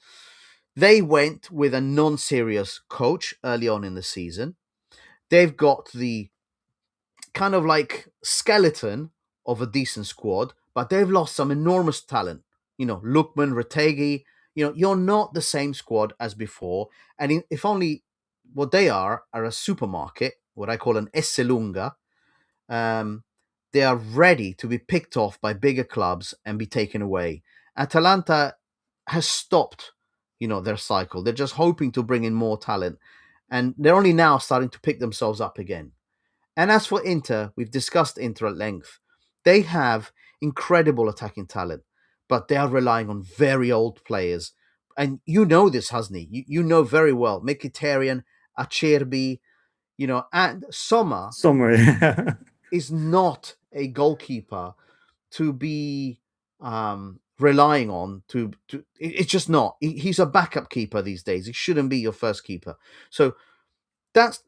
they went with a non-serious coach early on in the season. They've got the kind of like skeleton of a decent squad, but they've lost some enormous talent. Lookman, Retegui, you're not the same squad as before. And if only what they are a supermarket, what I call an Esselunga, they are ready to be picked off by bigger clubs and be taken away. Atalanta has stopped, their cycle. They're just hoping to bring in more talent. And they're only now starting to pick themselves up again. And as for Inter, we've discussed Inter at length. They have incredible attacking talent, but they are relying on very old players. And you know this, Hasni. You know very well. Mkhitaryan, Acerbi, and Sommer Somewhere. is not a goalkeeper to be relying on. It's just not. He's a backup keeper these days. He shouldn't be your first keeper. So that's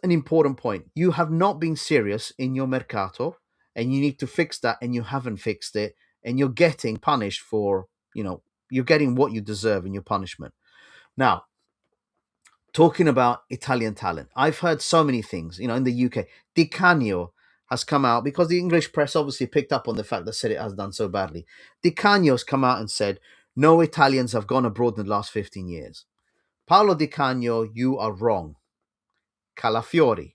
an important point. You have not been serious in your mercato, and you need to fix that, and you haven't fixed it, and you're getting punished for, you're getting what you deserve in your punishment. Now, talking about Italian talent, I've heard so many things, in the UK. Di Canio has come out because the English press obviously picked up on the fact that Serie A has done so badly. Di Canio's come out and said, no Italians have gone abroad in the last 15 years. Paolo Di Canio, you are wrong. Calafiori,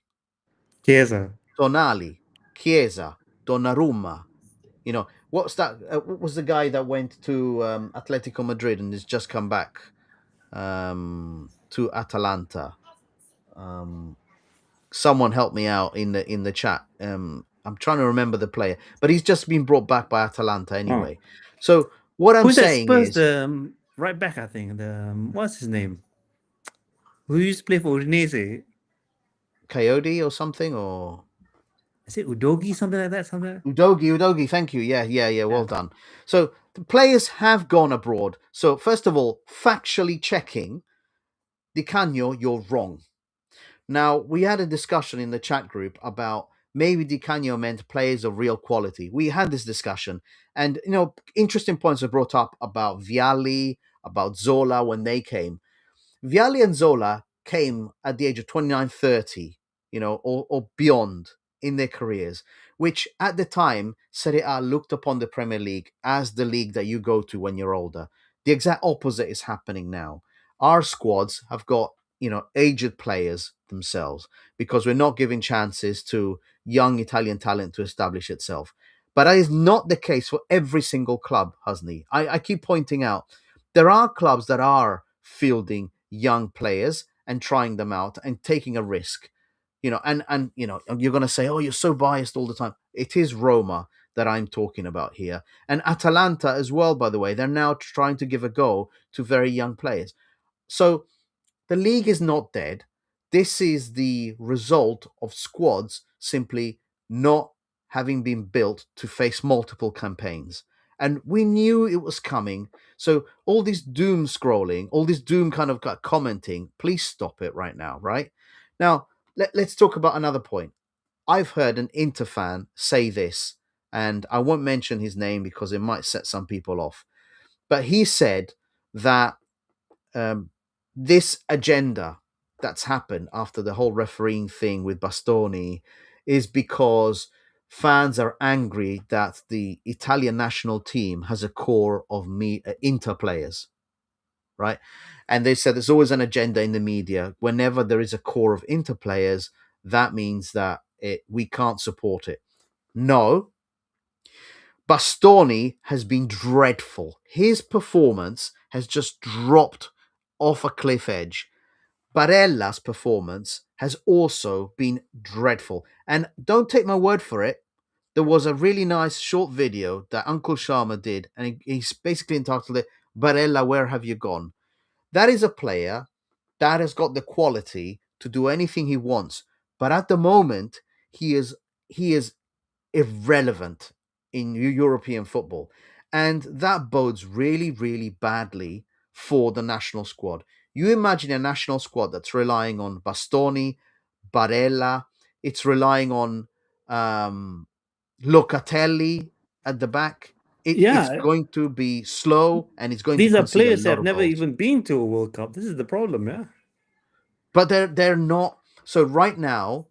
Chiesa. Tonali, Chiesa, Donnarumma. What's that? What was the guy that went to Atletico Madrid and has just come back to Atalanta? Someone help me out in the chat. I'm trying to remember the player, but he's just been brought back by Atalanta anyway. So what I'm Who's that saying Spurs? is, The right back, I think. What's his name? Who used to play for Udinese? Coyote or something, or Is it Udogi? Something like that. Udogi. Thank you. Yeah. Well done. So the players have gone abroad. So first of all, factually checking, Di Canio, you're wrong. Now, we had a discussion in the chat group about maybe Di Canio meant players of real quality. We had this discussion, and interesting points were brought up about Vialli, about Zola when they came. Vialli and Zola came at the age of 29, 30, or beyond in their careers, which at the time, Serie A looked upon the Premier League as the league that you go to when you're older. The exact opposite is happening now. Our squads have got, aged players themselves because we're not giving chances to young Italian talent to establish itself. But that is not the case for every single club, Husney. I keep pointing out there are clubs that are fielding young players and trying them out and taking a risk. And you're going to say, oh, you're so biased all the time. It is Roma that I'm talking about here. And Atalanta as well, by the way, they're now trying to give a go to very young players. So the league is not dead. This is the result of squads simply not having been built to face multiple campaigns. And we knew it was coming. So all this doom scrolling, all this doom kind of commenting, please stop it right now, right? Now, let's talk about another point. I've heard an Inter fan say this, and I won't mention his name because it might set some people off. But he said that this agenda that's happened after the whole refereeing thing with Bastoni is because fans are angry that the Italian national team has a core of Inter players, right? And they said there's always an agenda in the media. Whenever there is a core of Inter players, that means that we can't support it. No, Bastoni has been dreadful. His performance has just dropped off a cliff edge. Barella's performance has also been dreadful. And don't take my word for it. There was a really nice short video that Uncle Sharma did, and he's basically entitled it, Barella, Where Have You Gone? That is a player that has got the quality to do anything he wants. But at the moment, he is irrelevant in European football. And that bodes really, really badly for the national squad. You imagine a national squad that's relying on Bastoni, Barella, it's relying on Locatelli at the back. It's going to be slow and it's going to These are concede a players that lot have of never goals. even been to a World Cup. This is the problem, yeah. But they're not. So right now,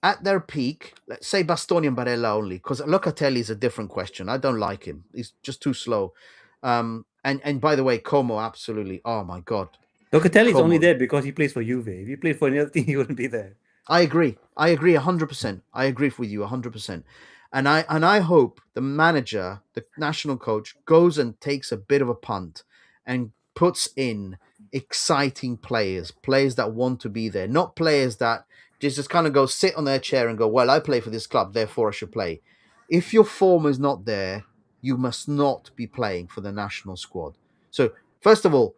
at their peak, let's say Bastoni and Barella only, because Locatelli is a different question. I don't like him. He's just too slow. And by the way, Como, absolutely. Oh my God. Locatelli's Como. only there because he plays for Juve. If he played for another team, he wouldn't be there. I agree 100%. I agree with you 100%. And I hope the manager, the national coach, goes and takes a bit of a punt and puts in exciting players that want to be there, not players that just kind of go sit on their chair and go, well, I play for this club, therefore I should play. If your form is not there, you must not be playing for the national squad. So, first of all,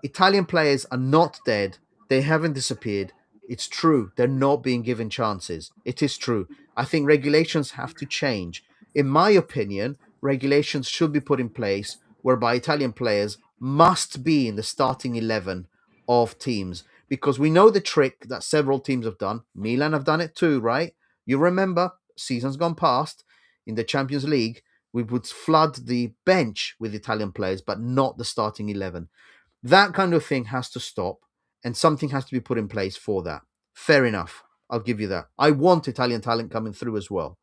Italian players are not dead. They haven't disappeared. It's true. They're not being given chances. It is true. I think regulations have to change. In my opinion, regulations should be put in place whereby Italian players must be in the starting 11 of teams, because we know the trick that several teams have done. Milan have done it too, right? You remember, seasons gone past, in the Champions League, we would flood the bench with Italian players, but not the starting 11. That kind of thing has to stop, and something has to be put in place for that. Fair enough. I'll give you that. I want Italian talent coming through as well.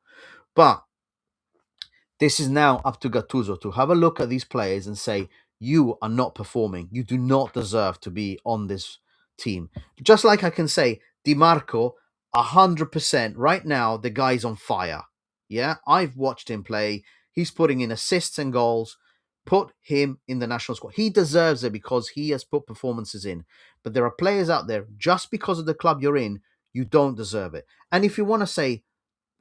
But this is now up to Gattuso to have a look at these players and say, you are not performing. You do not deserve to be on this team. Just like I can say, Di Marco, 100%. Right now, the guy's on fire. Yeah, I've watched him play. He's putting in assists and goals. Put him in the national squad. He deserves it because he has put performances in. But there are players out there, just because of the club you're in, you don't deserve it. And if you want to say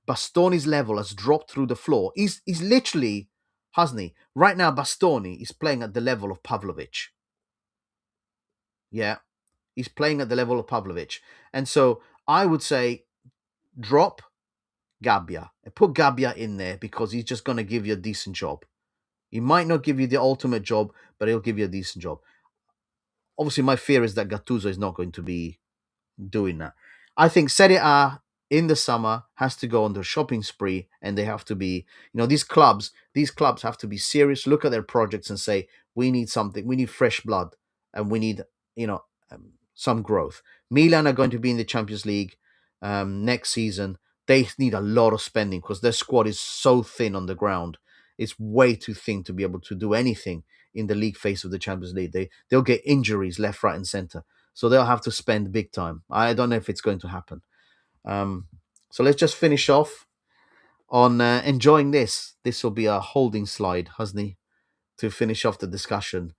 Bastoni's level has dropped through the floor, he's literally, hasn't he? Right now, Bastoni is playing at the level of Pavlovic. Yeah, he's playing at the level of Pavlovic. And so I would say drop Gabbia and put Gabbia in there, because he's just going to give you a decent job. He might not give you the ultimate job, but he'll give you a decent job. Obviously, my fear is that Gattuso is not going to be doing that. I think Serie A in the summer has to go on their shopping spree, and they have to be, these clubs have to be serious, look at their projects and say, we need something, we need fresh blood, and we need, some growth. Milan are going to be in the Champions League next season. They need a lot of spending because their squad is so thin on the ground. It's way too thin to be able to do anything in the league phase of the Champions League. They'll get injuries left, right, and center. So they'll have to spend big time. I don't know if it's going to happen. So let's just finish off on enjoying this. This will be a holding slide, Husney, to finish off the discussion.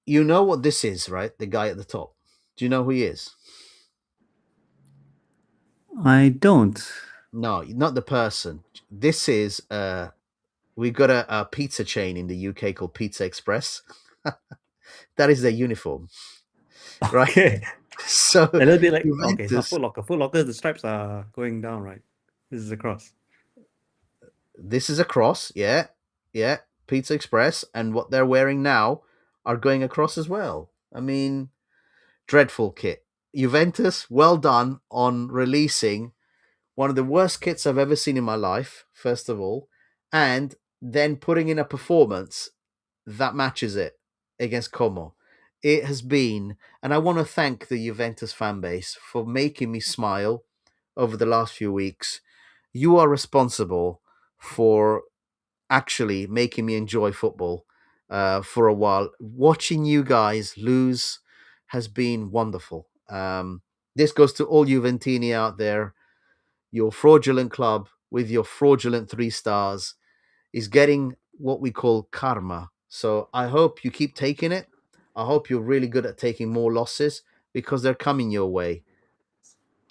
You know what this is, right? The guy at the top. Do you know who he is? I don't. No, not the person. This is we've got a pizza chain in the UK called Pizza Express. That is their uniform, right? Okay. So A little bit like Juventus, okay, it's not Foot Locker. Foot Locker, the stripes are going down, right? This is across. this is a cross, yeah, Pizza Express, and what they're wearing now are going across as well. I mean, dreadful kit. Juventus, well done on releasing one of the worst kits I've ever seen in my life, first of all, and then putting in a performance that matches it against Como. It has been, and I want to thank the Juventus fan base for making me smile over the last few weeks. You are responsible for actually making me enjoy football for a while. Watching you guys lose has been wonderful. This goes to all Juventini out there. Your fraudulent club with your fraudulent 3 stars is getting what we call karma. So I hope you keep taking it. I hope you're really good at taking more losses because they're coming your way.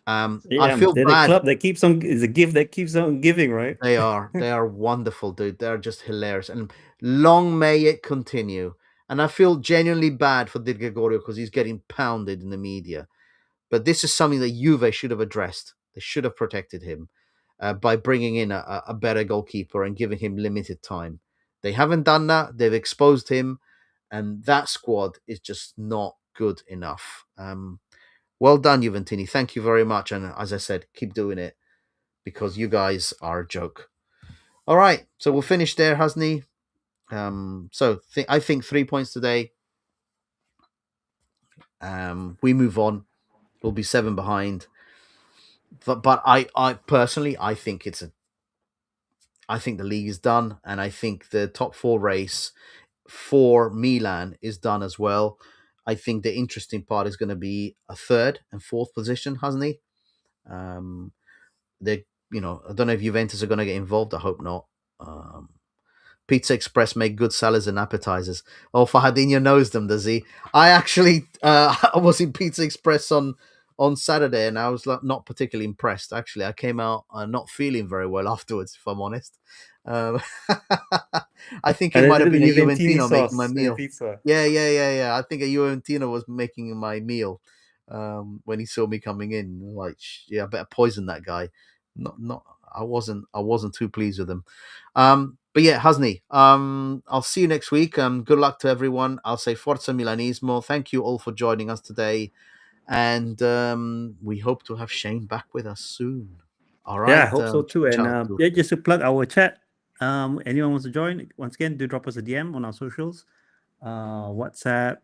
I feel they're bad. the club that keeps on, is a gift that keeps on giving, right? They are wonderful, dude. They're just hilarious, and long may it continue. And I feel genuinely bad for Di Gregorio because he's getting pounded in the media. But this is something that Juve should have addressed. They should have protected him by bringing in a better goalkeeper and giving him limited time. They haven't done that. They've exposed him, and that squad is just not good enough. Well done, Juventini. Thank you very much. And as I said, keep doing it because you guys are a joke. All right, so we'll finish there, Hasni. I think 3 points today. We move on. We'll be 7 behind. But I personally, I think the league is done, and I think the top 4 race for Milan is done as well. I think the interesting part is going to be a 3rd and 4th position, hasn't he? I don't know if Juventus are going to get involved. I hope not. Pizza Express make good salads and appetizers. Oh, Fahadinho knows them, does he? I actually I was in Pizza Express on Saturday, and I was not particularly impressed. Actually, I came out not feeling very well afterwards, if I'm honest. I think it might have been a Juventino making my meal. Pizza. Yeah. I think a Juventino was making my meal when he saw me coming in. Like, I better poison that guy. I wasn't too pleased with him. But yeah, Hasni, I'll see you next week. Good luck to everyone. I'll say Forza Milanismo. Thank you all for joining us today. And we hope to have Shane back with us soon. All right. Yeah, I hope so too. And just to plug our chat, anyone wants to join, once again, do drop us a DM on our socials. WhatsApp.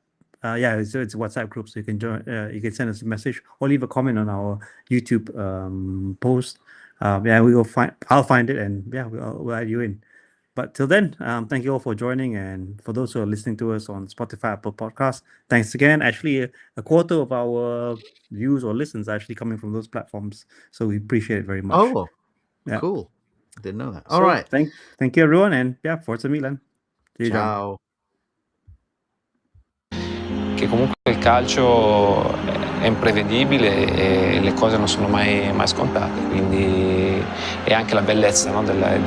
It's a WhatsApp group, so you can join. You can send us a message or leave a comment on our YouTube post. We will find. I'll find it, and we'll add you in. But till then, thank you all for joining, and for those who are listening to us on Spotify, Apple Podcasts, thanks again. Actually, a quarter of our views or listens are actually coming from those platforms, so we appreciate it very much. Oh, yeah. Cool! Didn't know that. All right, thank you everyone, and Forza Milan. See you, ciao. Che comunque il calcio è imprevedibile e le cose non sono mai scontate, quindi è anche la bellezza, no,